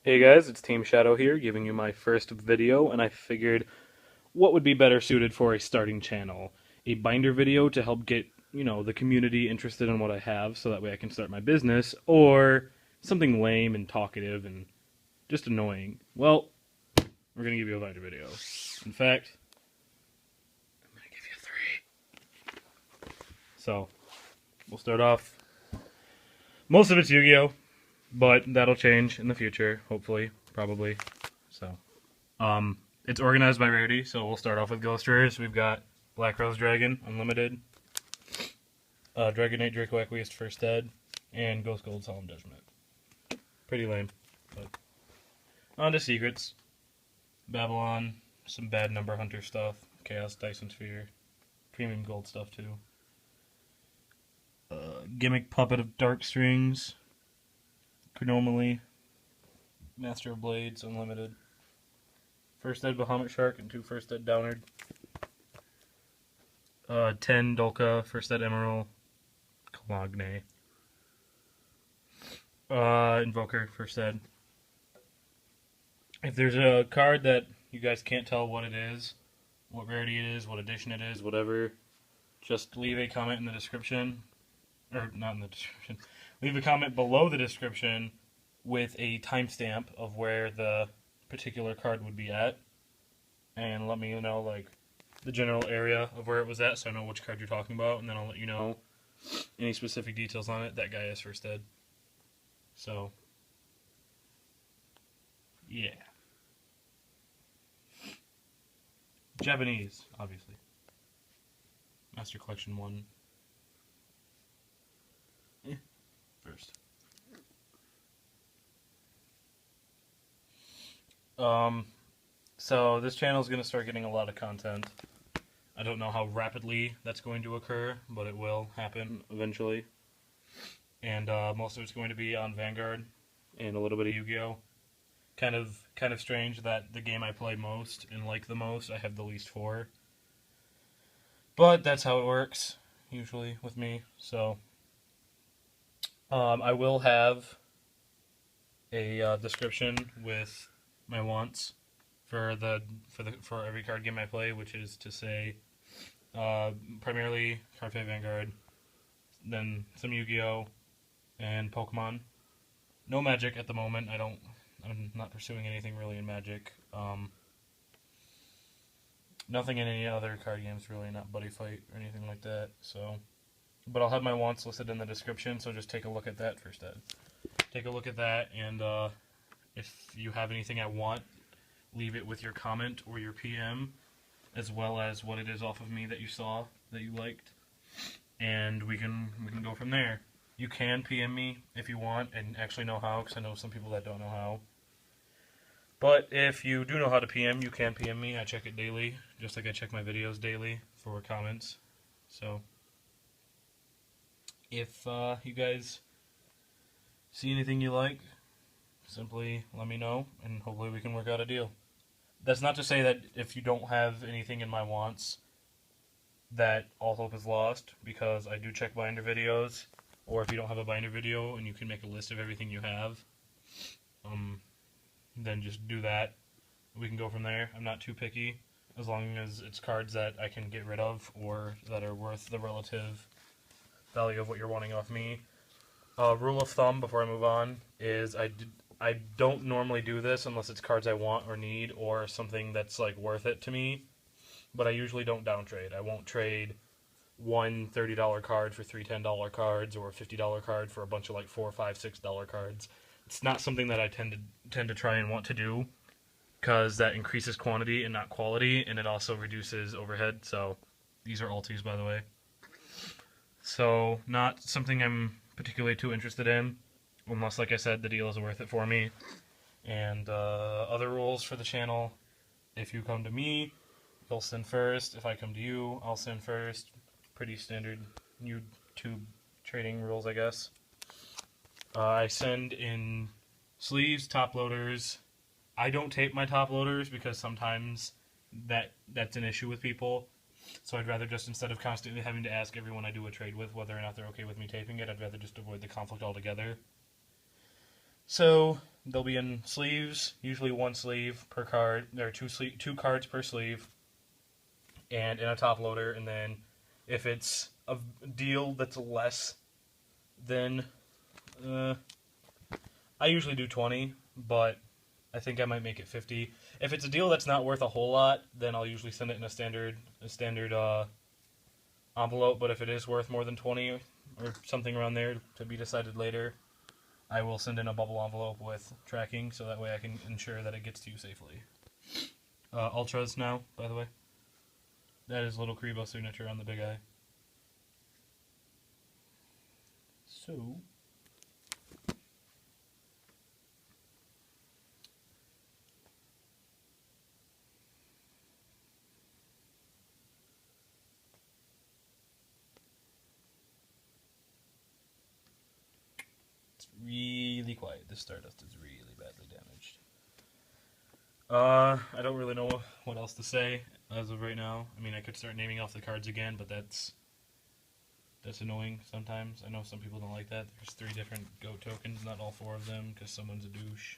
Hey guys, it's Team Shadow here, giving you my first video, and I figured what would be better suited for a starting channel? A binder video to help get, the community interested in what I have so that way I can start my business, or something lame and talkative and just annoying? Well, we're going to give you a binder video. In fact, I'm going to give you three. So, we'll start off. Most of it's Yu-Gi-Oh! But that'll change in the future, hopefully, probably. So, it's organized by rarity, so we'll start off with Ghost Rares. We've got Black Rose Dragon, Unlimited, Dragonite Draco Equiest First Ed, and Ghost Gold Solemn Judgment. Pretty lame, but on to Secrets. Babylon, some bad number hunter stuff, Chaos Dyson Sphere, premium gold stuff too. Gimmick Puppet of Dark Strings, Chronomally, Master of Blades, Unlimited, First Ed Bahamut Shark, and 2 First Ed Downard, 10 Dolka, First Ed Emerald, Cologne, Invoker, First Ed. If there's a card that you guys can't tell what it is, what rarity it is, what edition it is, whatever, just leave a comment in the description, or not in the description, leave a comment below the description with a timestamp of where the particular card would be at, and let me know like the general area of where it was at so I know which card you're talking about, and then I'll let you know any specific details on it. That guy is First Ed. So, yeah. Japanese, obviously. Master Collection 1. First. So this channel is going to start getting a lot of content. I don't know how rapidly that's going to occur, but it will happen eventually. And most of it's going to be on Vanguard and a little bit of Yu-Gi-Oh! Kind of strange that the game I play most and like the most, I have the least for. But that's how it works, usually, with me. So, I will have a description with my wants for every card game I play, which is to say, primarily Cardfight Vanguard, then some Yu-Gi-Oh! And Pokemon. No Magic at the moment. I'm not pursuing anything really in Magic. Nothing in any other card games really, not Buddy Fight or anything like that. So, but I'll have my wants listed in the description, so just take a look at that first. Take a look at that, and if you have anything I want, leave it with your comment or your PM, as well as what it is off of me that you saw that you liked, and we can go from there. You can PM me if you want and actually know how, because I know some people that don't know how. But if you do know how to PM, you can PM me. I check it daily, just like I check my videos daily for comments. So, if you guys see anything you like, simply let me know, and hopefully we can work out a deal. That's not to say that if you don't have anything in my wants, that all hope is lost, because I do check binder videos, or if you don't have a binder video and you can make a list of everything you have, then just do that. We can go from there. I'm not too picky, as long as it's cards that I can get rid of, or that are worth the relative value of what you're wanting off me. Rule of thumb before I move on is I don't normally do this unless it's cards I want or need, or something that's like worth it to me, but I usually don't down trade. I won't trade one $30 card for three $10 cards, or a $50 card for a bunch of like $4, $5, $6 cards. It's not something that I tend to try and want to do, because that increases quantity and not quality, and it also reduces overhead. So these are alties, by the way. So not something I'm particularly too interested in, unless, like I said, the deal is worth it for me. And other rules for the channel: if you come to me, you'll send first. If I come to you, I'll send first. Pretty standard YouTube trading rules, I guess. I send in sleeves, top loaders. I don't tape my top loaders because sometimes that's an issue with people. So I'd rather just, instead of constantly having to ask everyone I do a trade with whether or not they're okay with me taping it, I'd rather just avoid the conflict altogether. So they'll be in sleeves, usually one sleeve per card. There are two cards per sleeve, and in a top loader. And then if it's a deal that's less than, I usually do 20, but I think I might make it 50. If it's a deal that's not worth a whole lot, then I'll usually send it in a standard envelope. But if it is worth more than 20 or something around there to be decided later, I will send in a bubble envelope with tracking, so that way I can ensure that it gets to you safely. Ultras now, by the way. That is little Karibo signature on the big eye. So, it's really quiet. This Stardust is really badly damaged. I don't really know what else to say as of right now. I mean, I could start naming off the cards again, but that's annoying sometimes. I know some people don't like that. There's 3 different GOAT tokens, not all 4 of them, because someone's a douche.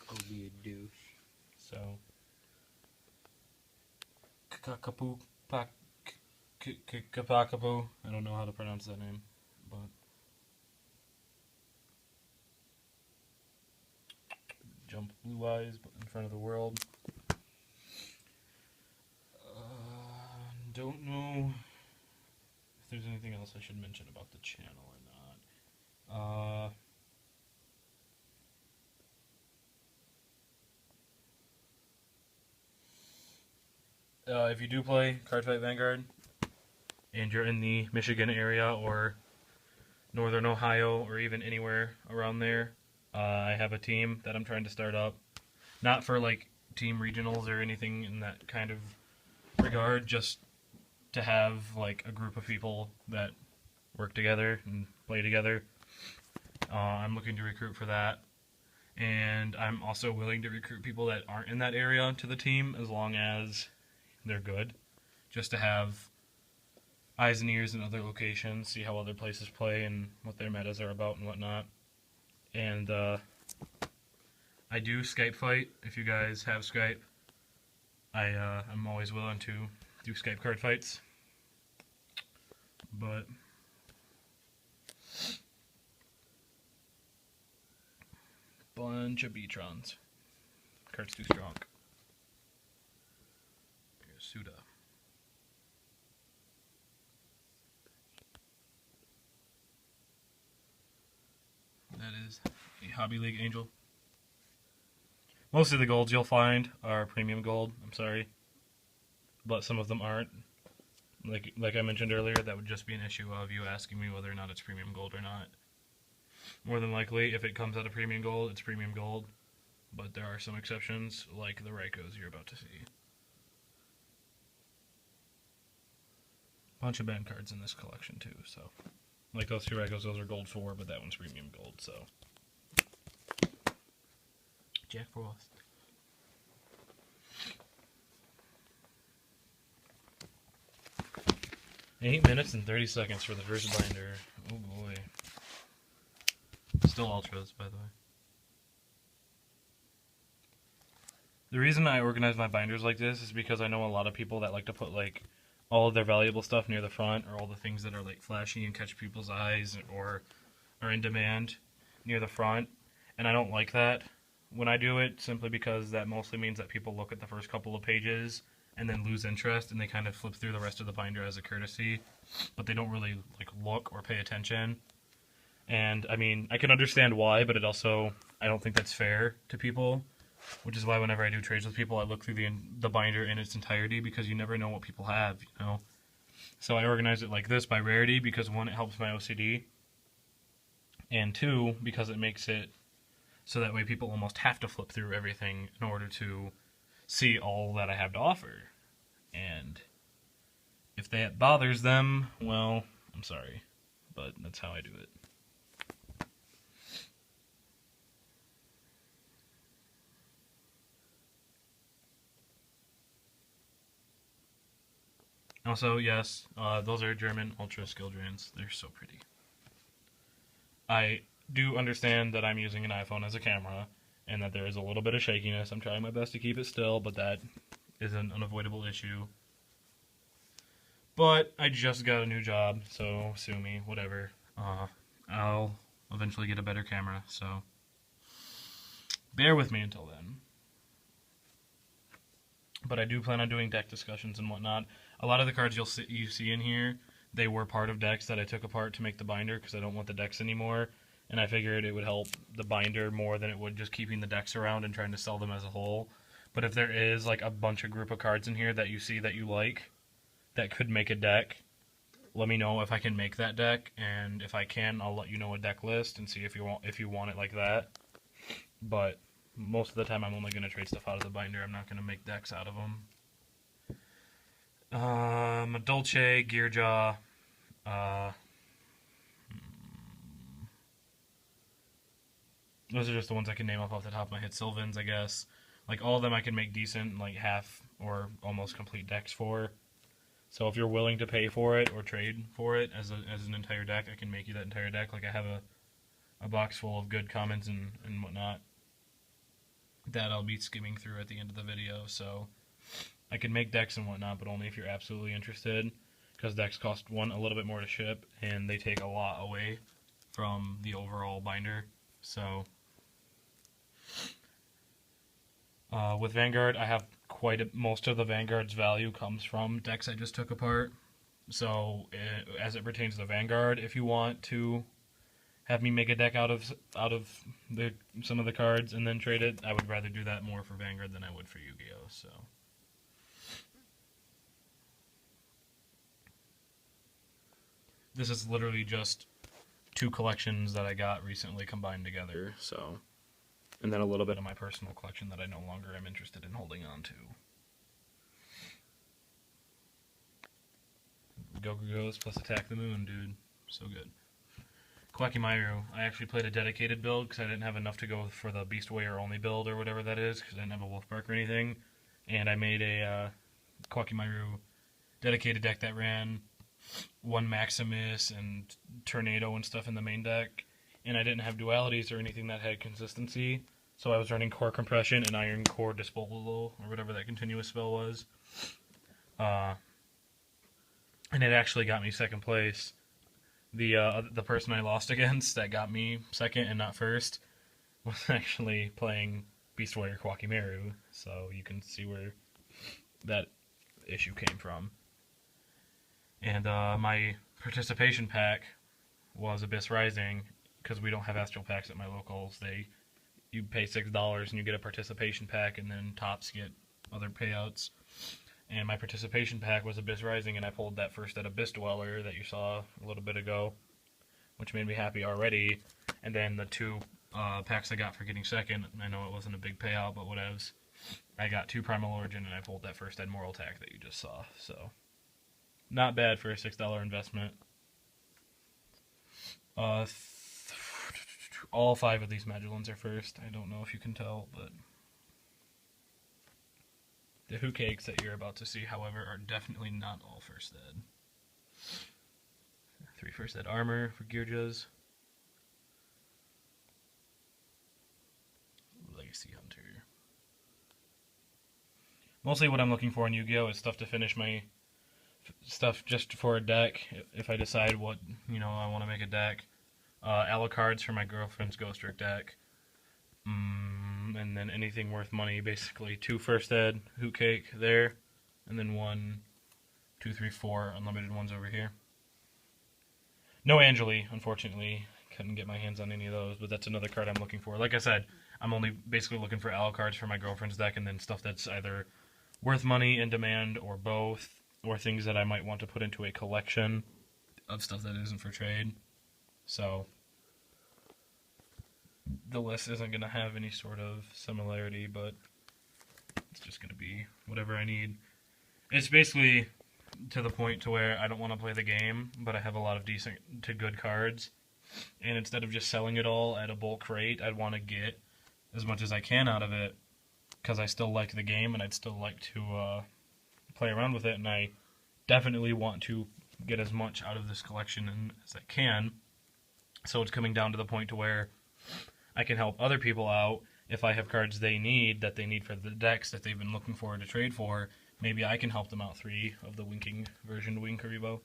Go be a douche. So, Kakakapu, Kapakapu. I don't know how to pronounce that name, but jump Blue Eyes in front of the world. Don't know if there's anything else I should mention about the channel or not. If you do play Cardfight Vanguard, and you're in the Michigan area or Northern Ohio or even anywhere around there, I have a team that I'm trying to start up. Not for like team regionals or anything in that kind of regard, just to have like a group of people that work together and play together. I'm looking to recruit for that, and I'm also willing to recruit people that aren't in that area to the team as long as they're good, just to have eyes and ears in other locations, see how other places play and what their metas are about and whatnot. And I do Skype fight. If you guys have Skype, I'm always willing to do Skype card fights. But bunch of B-trons. Card's too strong. Here's Suda. That is a Hobby League Angel. Most of the golds you'll find are premium gold, I'm sorry. But some of them aren't. Like I mentioned earlier, that would just be an issue of you asking me whether or not it's premium gold or not. More than likely, if it comes out of premium gold, it's premium gold. But there are some exceptions, like the Raikos you're about to see. Bunch of band cards in this collection too, so. Like those 2 Raikos, those are gold 4, but that one's premium gold, so. Jack Frost. Eight minutes and 30 seconds for the first binder. Oh boy. Still ultras, by the way. The reason I organize my binders like this is because I know a lot of people that like to put like all of their valuable stuff near the front, or all the things that are like flashy and catch people's eyes or are in demand near the front, and I don't like that when I do it, simply because that mostly means that people look at the first couple of pages and then lose interest, and they kind of flip through the rest of the binder as a courtesy, but they don't really like look or pay attention. And I mean, I can understand why, but it also, I don't think that's fair to people, which is why whenever I do trades with people, I look through the binder in its entirety, because you never know what people have, you know. So I organize it like this by rarity, because 1, it helps my OCD, and 2, because it makes it so that way people almost have to flip through everything in order to see all that I have to offer. And if that bothers them, well, I'm sorry, but that's how I do it. Also, yes, those are German Ultra Skill Drains. They're so pretty. I do understand that I'm using an iPhone as a camera, and that there is a little bit of shakiness. I'm trying my best to keep it still, but that is an unavoidable issue. But I just got a new job, so sue me, whatever. I'll eventually get a better camera, so bear with me until then. But I do plan on doing deck discussions and whatnot. A lot of the cards you see in here, they were part of decks that I took apart to make the binder because I don't want the decks anymore. And I figured it would help the binder more than it would just keeping the decks around and trying to sell them as a whole. But if there is like a bunch of group of cards in here that you see that you like, that could make a deck, let me know if I can make that deck, and if I can, I'll let you know a deck list and see if you want it like that. But most of the time, I'm only going to trade stuff out of the binder. I'm not going to make decks out of them. Madolche, Yugioh, those are just the ones I can name off the top of my head. Sylvans, I guess. Like, all of them I can make decent, like, half or almost complete decks for. So if you're willing to pay for it or trade for it as an entire deck, I can make you that entire deck. Like, I have a box full of good comments and whatnot that I'll be skimming through at the end of the video. So I can make decks and whatnot, but only if you're absolutely interested, because decks cost, one, a little bit more to ship, and they take a lot away from the overall binder. So with Vanguard, I have most of the Vanguard's value comes from decks I just took apart. So as it pertains to the Vanguard, if you want to have me make a deck out of some of the cards and then trade it, I would rather do that more for Vanguard than I would for Yu-Gi-Oh! So this is literally just 2 collections that I got recently combined together. So, and then a little bit of my personal collection that I no longer am interested in holding on to. Go-Go-Go's plus Attack the Moon, dude. So good. Kwakimaru. I actually played a dedicated build because I didn't have enough to go for the Beast Warrior only build or whatever that is, because I didn't have a Wolfbark or anything. And I made a Kwakimaru dedicated deck that ran 1 Maximus and Tornado and stuff in the main deck. And I didn't have dualities or anything that had consistency, so I was running Core Compression and Iron Core Disposal, or whatever that continuous spell was. And it actually got me second place. The person I lost against that got me second and not first was actually playing Beast Warrior Kwakimaru, so you can see where that issue came from. And my participation pack was Abyss Rising, because we don't have Astral Packs at my locals. You pay $6 and you get a participation pack, and then tops get other payouts. And my participation pack was Abyss Rising, and I pulled that first at Abyss Dweller that you saw a little bit ago, which made me happy already. And then the 2 packs I got for getting second, I know it wasn't a big payout, but whatevs. I got 2 Primal Origin, and I pulled that first Ed Moral Attack that you just saw. So, not bad for a $6 investment. All 5 of these Magellans are first. I don't know if you can tell, but the Who Cakes that you're about to see, however, are definitely not all first ed. 3 first ed armor for Yugiohs. Legacy Hunter. Mostly what I'm looking for in Yu-Gi-Oh! Is stuff to finish my stuff just for a deck, if I decide what, I want to make a deck. Alucards for my girlfriend's Ghostrick deck. And then anything worth money, basically 2 first ed, Hoot Cake there, and then 1, 2, 3, 4 unlimited ones over here. No Angeli, unfortunately. Couldn't get my hands on any of those, but that's another card I'm looking for. Like I said, I'm only basically looking for Alucards for my girlfriend's deck, and then stuff that's either worth money, in demand, or both, or things that I might want to put into a collection of stuff that isn't for trade. So the list isn't going to have any sort of similarity, but it's just going to be whatever I need. It's basically to the point to where I don't want to play the game, but I have a lot of decent to good cards, and instead of just selling it all at a bulk rate, I'd want to get as much as I can out of it, because I still like the game, and I'd still like to play around with it, and I definitely want to get as much out of this collection as I can. So it's coming down to the point to where I can help other people out. If I have cards they need for the decks that they've been looking for to trade for, maybe I can help them out 3 of the winking version Wing Karibo.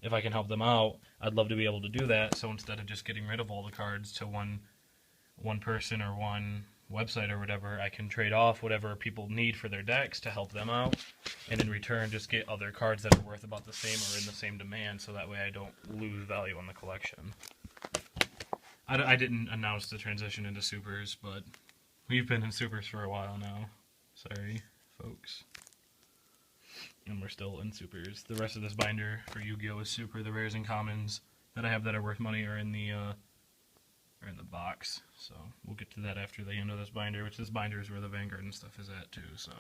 If I can help them out, I'd love to be able to do that. So instead of just getting rid of all the cards to one person or one website or whatever, I can trade off whatever people need for their decks to help them out, and in return just get other cards that are worth about the same or in the same demand, so that way I don't lose value on the collection. I didn't announce the transition into Supers, but we've been in Supers for a while now. Sorry, folks. And we're still in Supers. The rest of this binder for Yu-Gi-Oh! Is Super. The rares and commons that I have that are worth money are in the box. So we'll get to that after the end of this binder, which this binder is where the Vanguard and stuff is at too, so.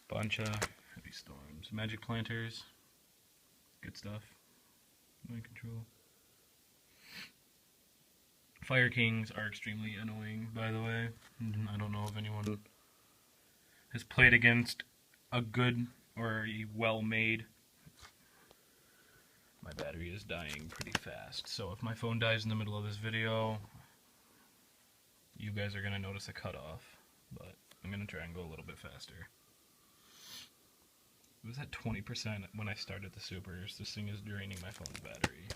Bunch of Heavy Storms. Magic Planters. Good stuff. Mind control. Fire Kings are extremely annoying, by the way. I don't know if anyone has played against a good or a well-made. My battery is dying pretty fast, so if my phone dies in the middle of this video, you guys are going to notice a cutoff, but I'm going to try and go a little bit faster. It was at 20% when I started the Supers. This thing is draining my phone's battery.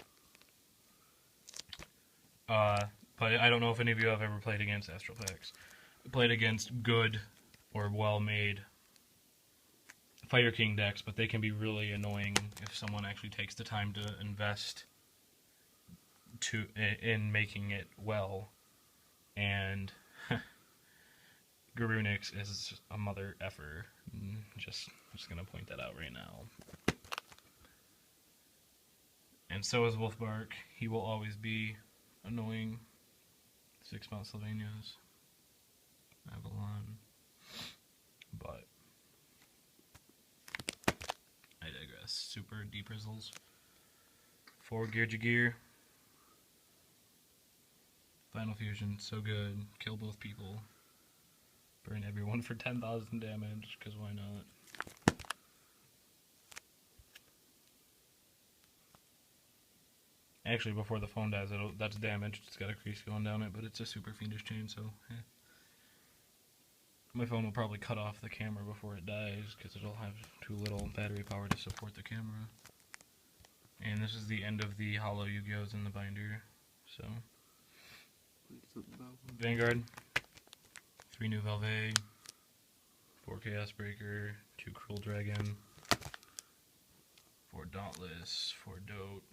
But I don't know if any of you have ever played against Astral Packs. Played against good or well-made Fire King decks, but they can be really annoying if someone actually takes the time to invest in making it well. And Garunix is a mother effer. Just gonna point that out right now. And so is Wolfbark. He will always be annoying. 6-Mouth Sylvanias. Avalon. But I digress. Super Deep Rizzles. 4 Gear. Final Fusion, so good. Kill both people. Burn everyone for 10,000 damage, because why not? Actually, before the phone dies, that's damaged. It's got a crease going down it, but it's a super fiendish chain, so yeah. My phone will probably cut off the camera before it dies, because it'll have too little battery power to support the camera. And this is the end of the hollow Yu-Gi-Ohs in the binder, so. Vanguard. 3 new Velvet. 4 Chaos Breaker. 2 Cruel Dragon. 4 Dauntless. 4 Dote.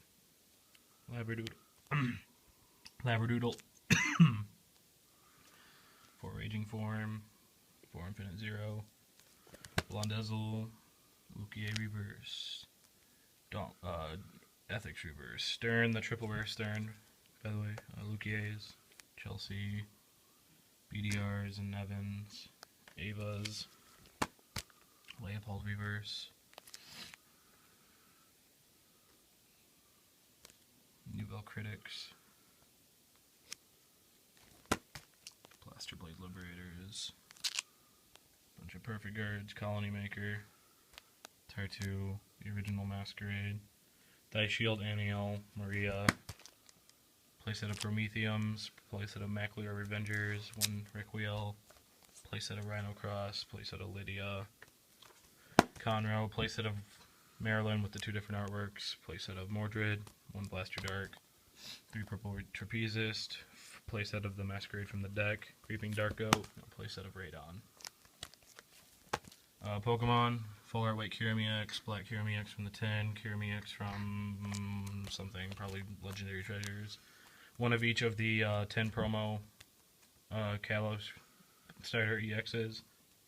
Labradoodle. 4 Raging Form. 4 Infinite Zero. Blondezel. Lukier Reverse. Ethics Reverse. Stern, the triple rare Stern, by the way. Lukiers. Chelsea. BDRs and Nevins. Avas. Leopold Reverse. Yubel Critics. Blaster Blade Liberators. Bunch of Perfect Guards. Colony Maker. Tartu. The Original Masquerade. Thy Shield Aniel. Maria. Playset of Prometheums. Playset of Maculaire Revengers. 1 Requiel. Playset of Rhino Cross. Playset of Lydia. Conroe. Playset of Marilyn with the 2 different artworks. Playset of Mordred. 1 Blaster Dark. 3 Purple Trapezist. Playset of the Masquerade from the deck. Creeping Dark Goat. And playset of Radon. Pokemon. Full Art White Kirami X. Black Kirami X from the 10. Kirami X from something. Probably Legendary Treasures. 1 of each of the 10 promo Kalos starter EXs.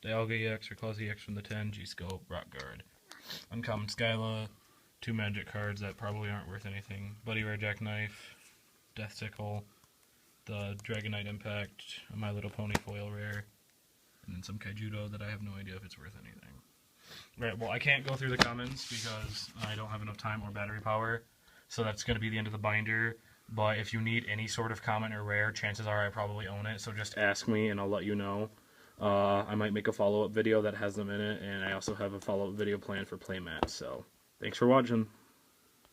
Dialga EX or Claus EX from the 10. G-Scope. Rock Guard. Uncommon Skyla. 2 magic cards that probably aren't worth anything. Buddy Rare Jackknife. Death Sickle. The Dragonite Impact. A My Little Pony foil rare. And then some Kaijudo that I have no idea if it's worth anything. Right, well I can't go through the comments because I don't have enough time or battery power. So that's going to be the end of the binder. But if you need any sort of comment or rare, chances are I probably own it. So just ask me and I'll let you know. I might make a follow-up video that has them in it. And I also have a follow-up video planned for Playmat. So Thanks for watching.